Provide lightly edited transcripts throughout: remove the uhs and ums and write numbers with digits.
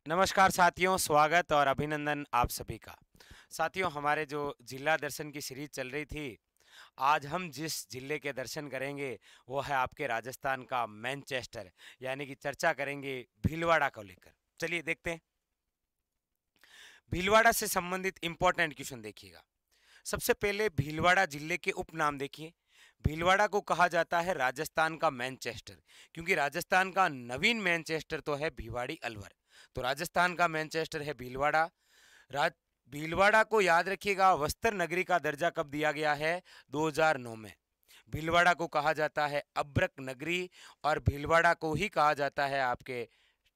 नमस्कार साथियों, स्वागत और अभिनंदन आप सभी का। साथियों, हमारे जो जिला दर्शन की सीरीज चल रही थी, आज हम जिस जिले के दर्शन करेंगे वो है आपके राजस्थान का मैनचेस्टर, यानी कि चर्चा करेंगे भीलवाड़ा को लेकर। चलिए देखते हैं। भीलवाड़ा से संबंधित इंपॉर्टेंट क्वेश्चन देखिएगा। सबसे पहले भीलवाड़ा जिले के उपनाम देखिए। भीलवाड़ा को कहा जाता है राजस्थान का मैनचेस्टर, क्योंकि राजस्थान का नवीन मैनचेस्टर तो है भिवाड़ी अलवर। तो राजस्थान का मैनचेस्टर है भीलवाड़ा। राज भीलवाड़ा को याद रखिएगा, वस्त्र नगरी का दर्जा कब दिया गया है? 2009 में। भीलवाड़ा को कहा जाता है अब्रक नगरी, और भीलवाड़ा को ही कहा जाता है आपके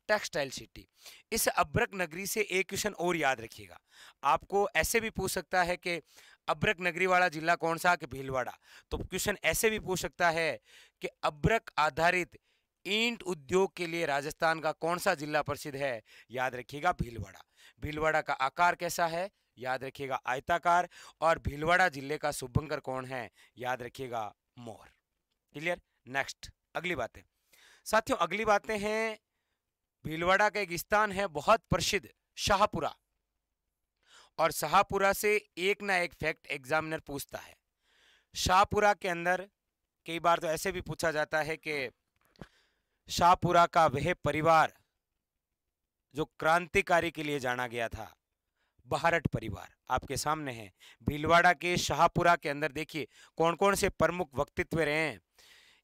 टेक्सटाइल सिटी। इस अब्रक नगरी से एक क्वेश्चन और याद रखिएगा। आपको ऐसे भी पूछ सकता है कि अब्रक नगरी वाला जिला कौन सा? कि भीलवाड़ा। तो क्वेश्चन ऐसे भी पूछ सकता है कि अब्रक आधारित ईंट उद्योग के लिए राजस्थान का कौन सा जिला प्रसिद्ध है? याद रखिएगा भीलवाड़ा। भीलवाड़ा का आकार कैसा है? याद रखिएगा आयताकार। और भीलवाड़ा जिले का शुभंकर कौन है? याद रखिएगा मोर। क्लियर? नेक्स्ट, अगली बातें। साथियों, अगली बातें हैं, भीलवाड़ा का एक स्थान है बहुत प्रसिद्ध, शाहपुरा। और शाहपुरा से एक ना एक फैक्ट एग्जामिनर पूछता है। शाहपुरा के अंदर कई बार तो ऐसे भी पूछा जाता है कि शाहपुरा का वह परिवार जो क्रांतिकारी के लिए जाना गया था, बहारट परिवार आपके सामने है। भीलवाड़ा के शाहपुरा के अंदर देखिए कौन कौन से प्रमुख व्यक्तित्व रहे हैं।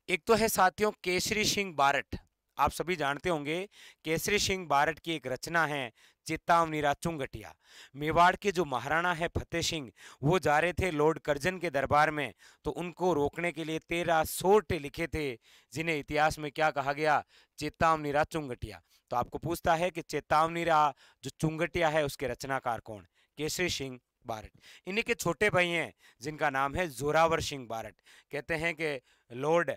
एक तो है साथियों केसरी सिंह बारट। आप सभी जानते होंगे केसरी सिंह बारट की एक रचना है चेतावनी चुंगटिया। मेवाड़ के जो महाराणा है फतेह सिंह, वो जा रहे थे लॉर्ड कर्जन के दरबार में, तो उनको रोकने के लिए 13 सोर्टे लिखे थे, जिन्हें इतिहास में क्या कहा गया? चेतावनी चुंगटिया। तो आपको पूछता है कि चेतावनी जो चुंगटिया है उसके रचनाकार कौन? केसरी सिंह बारट। इन्हीं के छोटे भाई हैं जिनका नाम है जोरावर सिंह बारट। कहते हैं कि लॉर्ड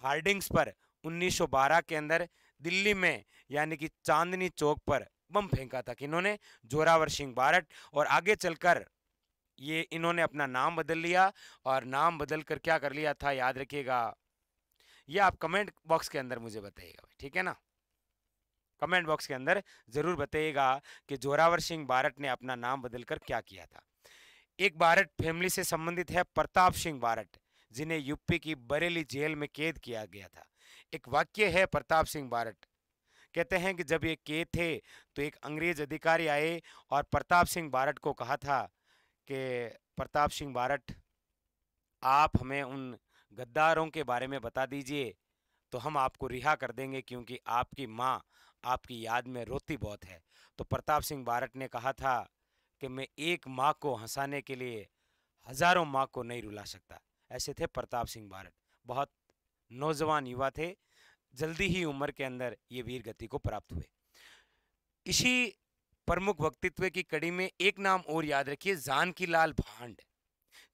हार्डिंग्स पर 1912 के अंदर दिल्ली में यानी कि चांदनी चौक पर बम फेंका था। किन्होंने? जोरावर सिंह बारट। और आगे चलकर ये इन्होंने अपना नाम बदल लिया, और नाम बदल कर क्या कर लिया था? याद रखिएगा। ये आप कमेंट बॉक्स के अंदर मुझे बताइएगा, ठीक है ना? कमेंट बॉक्स के अंदर जरूर बताइएगा कि जोरावर सिंह बारट ने अपना नाम बदलकर क्या किया था। एक बारट फैमिली से संबंधित है प्रताप सिंह बारट, जिन्हें यूपी की बरेली जेल में कैद किया गया था। एक वाक्य है प्रताप सिंह बारट, कहते हैं कि जब ये कैद थे तो एक अंग्रेज अधिकारी आए और प्रताप सिंह बारट को कहा था कि प्रताप सिंह बारट, आप हमें उन गद्दारों के बारे में बता दीजिए तो हम आपको रिहा कर देंगे, क्योंकि आपकी माँ आपकी याद में रोती बहुत है। तो प्रताप सिंह बारट ने कहा था कि मैं एक माँ को हंसाने के लिए हजारों माँ को नहीं रुला सकता। ऐसे थे प्रताप सिंह बारट। बहुत नौजवान युवा थे, जल्दी ही उम्र के अंदर ये वीर गति को प्राप्त हुए। इसी प्रमुख व्यक्तित्व की कड़ी में एक नाम और याद रखिए, जानकी लाल भांड,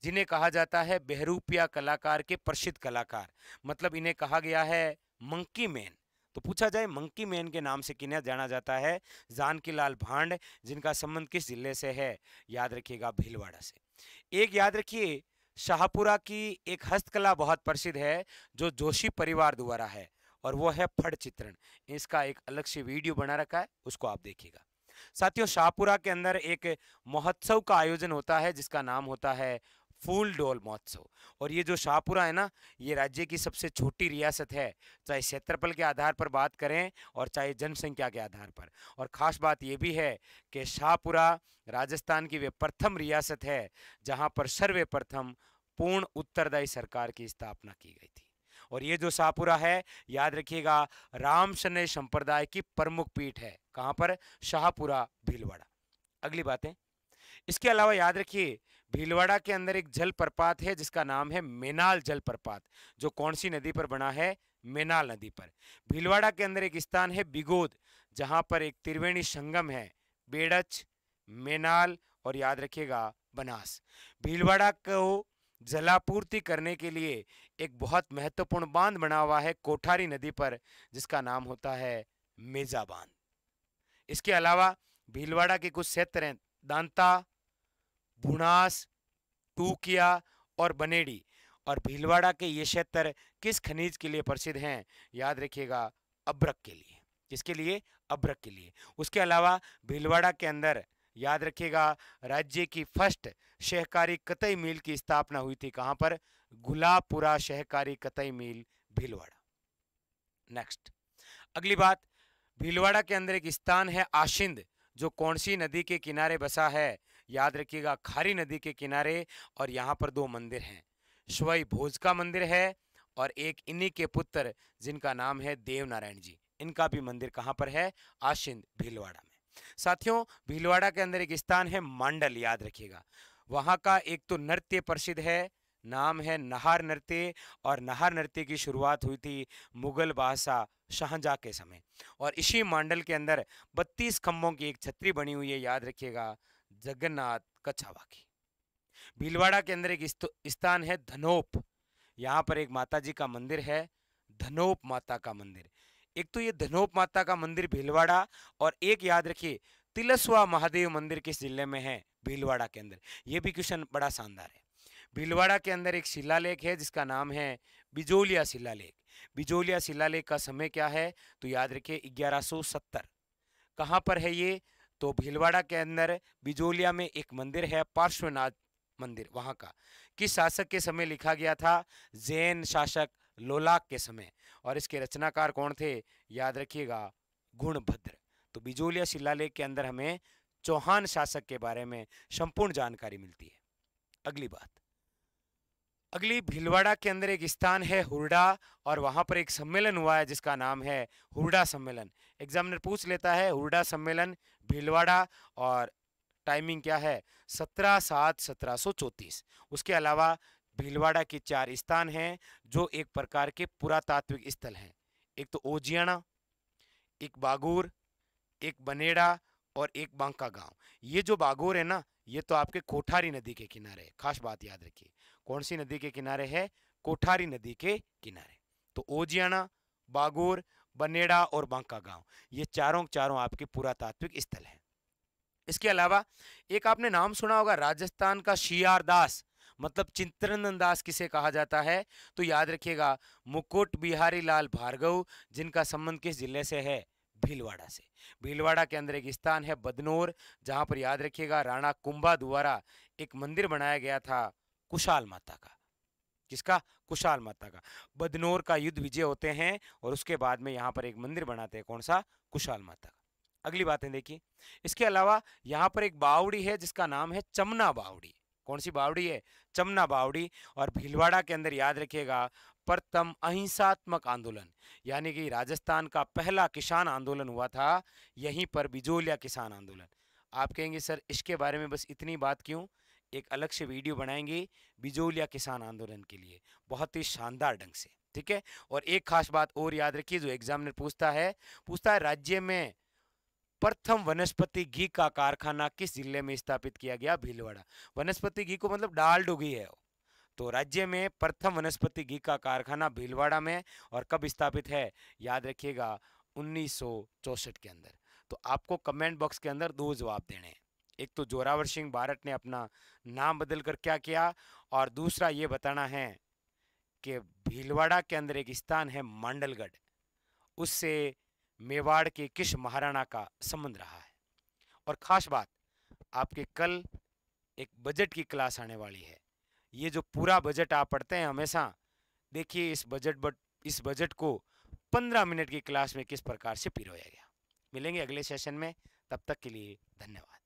जिन्हें कहा जाता है बहरूपिया कलाकार के प्रसिद्ध कलाकार। मतलब इन्हें कहा गया है मंकी मैन। तो पूछा जाए मंकी मैन के नाम से किन्हें जाना जाता है? जानकी लाल भांड, जिनका संबंध किस जिले से है? याद रखिएगा भीलवाड़ा से। एक याद रखिए, शाहपुरा की एक हस्तकला बहुत प्रसिद्ध है जो जोशी परिवार द्वारा है, और वो है फड़ चित्रण। इसका एक अलग से वीडियो बना रखा है, उसको आप देखिएगा। साथियों, शाहपुरा के अंदर एक महोत्सव का आयोजन होता है जिसका नाम होता है फूल डोल महोत्सव। और ये जो शाहपुरा है ना, ये राज्य की सबसे छोटी रियासत है, चाहे क्षेत्रफल के आधार पर बात करें और चाहे जनसंख्या के आधार पर। और ख़ास बात ये भी है कि शाहपुरा राजस्थान की वे प्रथम रियासत है जहाँ पर सर्वप्रथम पूर्ण उत्तरदायी सरकार की स्थापना की गई थी। और ये जो शाहपुरा है, याद रखिएगा, राम शनय संप्रदाय की प्रमुख पीठ है। कहाँ पर? शाहपुरा, भीलवाड़ा। अगली बातें, इसके अलावा याद रखिए भीलवाड़ा के अंदर एक जल प्रपात है जिसका नाम है मेनाल जल प्रपात, जो कौन सी नदी पर बना है? मेनाल नदी पर। भीलवाड़ा के अंदर एक स्थान है बिगोद, जहां पर एक त्रिवेणी संगम है, बेड़च, मेनाल और याद रखिएगा बनास। भीलवाड़ा को जलापूर्ति करने के लिए एक बहुत महत्वपूर्ण बांध बना हुआ है कोठारी नदी पर, जिसका नाम होता है मेजा बांध। इसके अलावा भीलवाड़ा के कुछ क्षेत्र हैं, दांता, भुनास, टूकिया और बनेड़ी। और भीलवाड़ा के ये क्षेत्र किस खनिज के लिए प्रसिद्ध हैं? याद रखिएगा अब्रक के लिए। किसके लिए? अभ्रक के लिए। उसके अलावा भीलवाड़ा के अंदर याद रखिएगा राज्य की फर्स्ट सहकारी कतई मिल की स्थापना हुई थी। कहां पर? गुलाबपुरा सहकारी कतई मिल, भीलवाड़ा। नेक्स्ट, अगली बात, भीलवाड़ा के अंदर एक स्थान है आशिंद, जो कौन सी नदी के किनारे बसा है? याद रखिएगा खारी नदी के किनारे, और यहाँ पर दो मंदिर हैं। स्वयं भोज का मंदिर है और एक इन्हीं के पुत्र जिनका नाम है देव नारायण जी, इनका भी मंदिर कहाँ पर है? आशिंद, भीलवाड़ा में। साथियों, भीलवाड़ा के अंदर एक स्थान है मांडल, याद रखिएगा। वहाँ का एक तो नृत्य प्रसिद्ध है, नाम है नहार नृत्य, और नहार नृत्य की शुरुआत हुई थी मुगल बादशाह शाहजहां के समय। और इसी मांडल के अंदर 32 खंभों की एक छतरी बनी हुई है, याद रखिएगा, जगन्नाथ कछावा की। भीलवाड़ा के अंदर एक स्थान है धनोप, यहाँ पर एक माता जी का मंदिर है, धनोप माता का मंदिर। एक तो ये धनोप माता का मंदिर भीलवाड़ा, और एक याद रखिए तिलस्वा महादेव मंदिर किस जिले में है? भीलवाड़ा के अंदर। ये भी क्वेश्चन बड़ा शानदार है। भीलवाड़ा के अंदर एक शिलालेख है जिसका नाम है बिजोलिया शिलालेख। बिजोलिया शिलालेख का समय क्या है? तो याद रखिए 1170। कहाँ पर है ये? तो भीलवाड़ा के अंदर बिजोलिया में एक मंदिर है, पार्श्वनाथ मंदिर, वहां का। किस शासक के समय लिखा गया था? जैन शासक लोलाक के समय। और इसके रचनाकार कौन थे? याद रखिएगा गुणभद्र। तो बिजोलिया शिलालेख के अंदर हमें चौहान शासक के बारे में संपूर्ण जानकारी मिलती है। अगली बात, अगली, भीलवाड़ा के अंदर एक स्थान है हुरडा, और वहां पर एक सम्मेलन हुआ है जिसका नाम है हुरडा सम्मेलन। एग्जामिनर पूछ लेता है हुरडा सम्मेलन भीलवाड़ा, और टाइमिंग क्या है? 17/7/1734। उसके अलावा भीलवाड़ा के 4 स्थान हैं जो एक प्रकार के पुरातात्विक स्थल हैं। एक तो ओजियाना, एक बागूर, एक बनेड़ा, और एक बांका गांव। ये जो बागोर है ना, ये तो आपके कोठारी नदी के किनारे है। खास बात याद रखिए, कौन सी नदी के किनारे है? कोठारी नदी के किनारे। तो ओजियाना, बागोर, बनेड़ा और बांका गांव, ये चारों चारों आपके पुरातात्विक स्थल हैं। इसके अलावा एक आपने नाम सुना होगा राजस्थान का शियार दास, मतलब चित्तरंजन दास किसे कहा जाता है? तो याद रखिएगा मुकुट बिहारी लाल भार्गव, जिनका संबंध किस जिले से है? भीलवाड़ा से। भीलवाड़ा के अंदर एक स्थान है बदनौर, जहां पर याद रखिएगा राणा कुंभा द्वारा एक मंदिर बनाया गया था कुशाल माता का। किसका? कुशाल माता का। बदनौर का युद्ध विजय होते हैं और उसके बाद में यहाँ पर एक मंदिर बनाते हैं, कौन सा? कुशाल माता का। अगली बातें देखिए, इसके अलावा यहाँ पर एक बावड़ी है जिसका नाम है चमना बावड़ी। कौन सी बावड़ी है? चमना बावड़ी। और भीलवाड़ा के अंदर याद रखिएगा प्रथम अहिंसात्मक आंदोलन, यानी कि राजस्थान का पहला किसान आंदोलन हुआ था यहीं पर, बिजोलिया किसान आंदोलन। आप कहेंगे सर इसके बारे में बस इतनी बात क्यों? एक अलग से वीडियो बनाएंगे बिजोलिया किसान आंदोलन के लिए, बहुत ही शानदार ढंग से, ठीक है। और एक खास बात और याद रखिए जो एग्जामिनर पूछता है राज्य में प्रथम वनस्पति घी का कारखाना किस जिले में स्थापित किया गया? भीलवाड़ा। वनस्पति घी को मतलब डाल डुगी है वो। तो राज्य में प्रथम वनस्पति घी का कारखाना भीलवाड़ा में, और कब स्थापित है? याद रखिएगा 1964 के अंदर। तो आपको कमेंट बॉक्स के अंदर दो जवाब देने हैं। एक तो जोरावर सिंह बारट ने अपना नाम बदलकर क्या किया, और दूसरा ये बताना है कि भीलवाड़ा के अंदर एक स्थान है मांडलगढ़, उससे मेवाड़ के किस महाराणा का संबंध रहा है। और खास बात, आपके कल एक बजट की क्लास आने वाली है। ये जो पूरा बजट आप पढ़ते हैं हमेशा, देखिए इस बजट को 15 मिनट की क्लास में किस प्रकार से पिरोया गया। मिलेंगे अगले सेशन में, तब तक के लिए धन्यवाद।